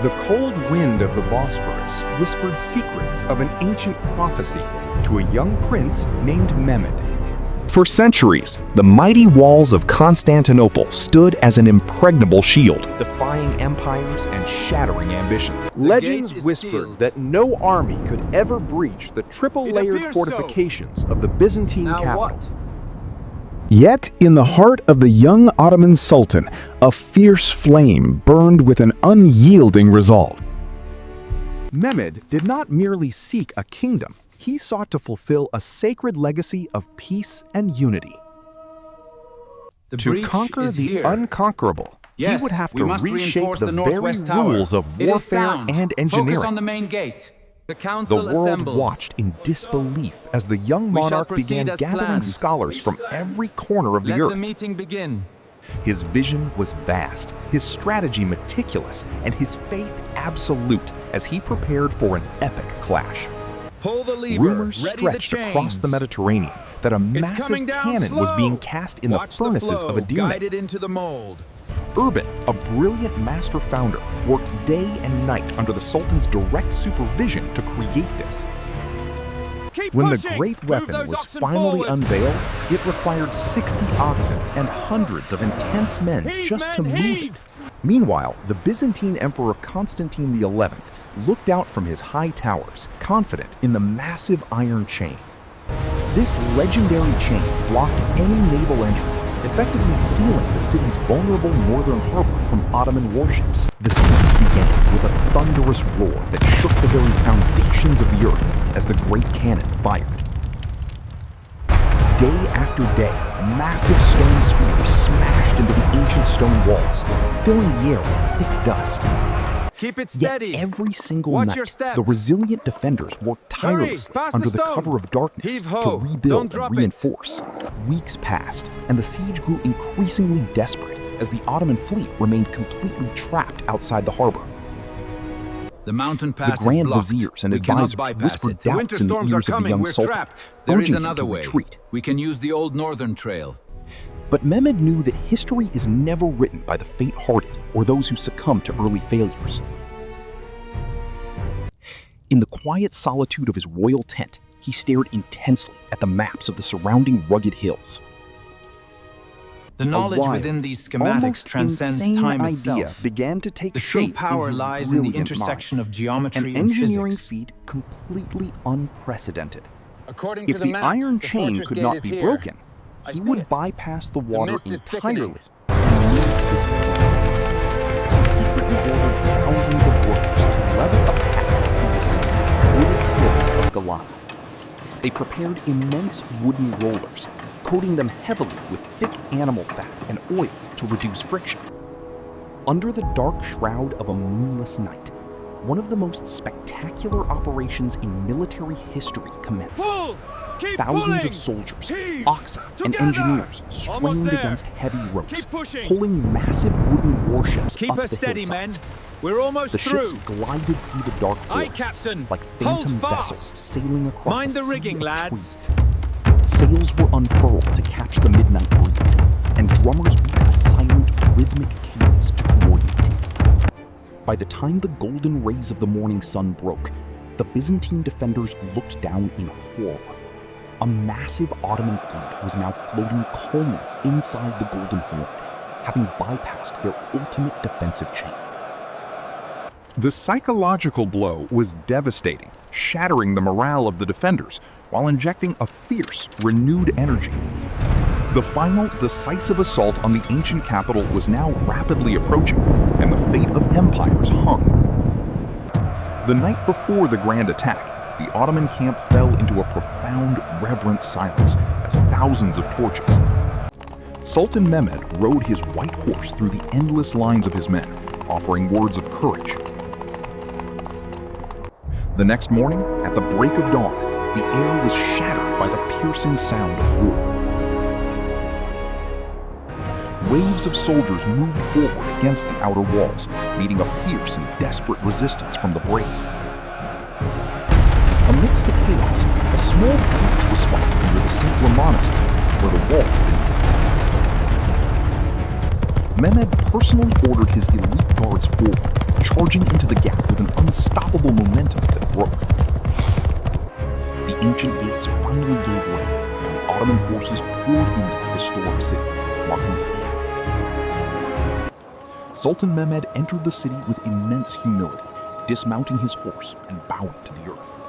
The cold wind of the Bosporus whispered secrets of an ancient prophecy to a young prince named Mehmed. For centuries, the mighty walls of Constantinople stood as an impregnable shield, defying empires and shattering ambition. Legends whispered that no army could ever breach the triple-layered fortifications of the Byzantine capital. Yet, in the heart of the young Ottoman Sultan, a fierce flame burned with an unyielding resolve. Mehmed did not merely seek a kingdom. He sought to fulfill a sacred legacy of peace and unity. To conquer the unconquerable, he would have to reshape the very rules of warfare and engineering. Focus on the main gate. The world watched in disbelief as the young monarch began gathering scholars from every corner of the earth. Let the meeting begin. His vision was vast, his strategy meticulous, and his faith absolute as he prepared for an epic clash. Pull the lever. Rumors stretched across the Mediterranean that a massive cannon was being cast in the furnaces of Adirne. Guided into the mold. Urban, a brilliant master founder, worked day and night under the Sultan's direct supervision to create this. When the great weapon was finally unveiled, it required 60 oxen and hundreds of intense men just to move it. Meanwhile, the Byzantine Emperor Constantine XI looked out from his high towers, confident in the massive iron chain. This legendary chain blocked any naval entry, effectively sealing the city's vulnerable northern harbor from Ottoman warships. The siege began with a thunderous roar that shook the very foundations of the earth as the great cannon fired. Day after day, massive stone spears smashed into the ancient stone walls, filling the air with thick dust. Keep it steady. Yet every single night, the resilient defenders worked tirelessly under the cover of darkness to rebuild and reinforce. Weeks passed, and the siege grew increasingly desperate as the Ottoman fleet remained completely trapped outside the harbor. The mountain pass The Grand is blocked. Viziers and We cannot advisors bypass whispered it. The doubts winter in the storms ears are of the coming. young We're Sultan, trapped. There is urging him another to way. retreat. We can use the old northern trail. But Mehmed knew that history is never written by the faint-hearted or those who succumb to early failures. In the quiet solitude of his royal tent, he stared intensely at the maps of the surrounding rugged hills. The knowledge within these schematics transcends time itself. Began to take The true shape power in his lies in the brilliant intersection mind. of geometry An and engineering physics. feat completely unprecedented. According to If the the map, iron the chain fortress could gate not is be here. broken, I he see would it. bypass the water mist is entirely. thickening. And lead his fleet. He secretly ordered thousands of workers to level a path through the steep wooded hills of Galana. They prepared immense wooden rollers, coating them heavily with thick animal fat and oil to reduce friction. Under the dark shroud of a moonless night, one of the most spectacular operations in military history commenced. Thousands of soldiers, oxen, and engineers strained against heavy ropes, pulling massive wooden warships Keep up us the steady, hillsides. men. We're almost The ships through. glided through the dark Aye, forests Captain. like Hold phantom fast. vessels sailing across Mind a the sea rigging, of lads. trees. Sails were unfurled to catch the midnight breeze, and drummers beat a silent, rhythmic cadence to coordinate. By the time the golden rays of the morning sun broke, the Byzantine defenders looked down in horror. A massive Ottoman fleet was now floating calmly inside the Golden Horn, having bypassed their ultimate defensive chain. The psychological blow was devastating, shattering the morale of the defenders while injecting a fierce, renewed energy. The final, decisive assault on the ancient capital was now rapidly approaching, and the fate of empires hung. The night before the grand attack, the Ottoman camp fell into a profound, reverent silence as thousands of torches. Sultan Mehmed rode his white horse through the endless lines of his men, offering words of courage. The next morning, at the break of dawn, the air was shattered by the piercing sound of war. Waves of soldiers moved forward against the outer walls, meeting a fierce and desperate resistance from the brave. Amidst the chaos, a small breach was spotted near the St. Romanus, where the wall had been. Mehmed personally ordered his elite guards forward, charging into the gap with an unstoppable momentum that broke. The ancient gates finally gave way, and the Ottoman forces poured into the historic city, marking the end. Sultan Mehmed entered the city with immense humility, dismounting his horse and bowing to the earth.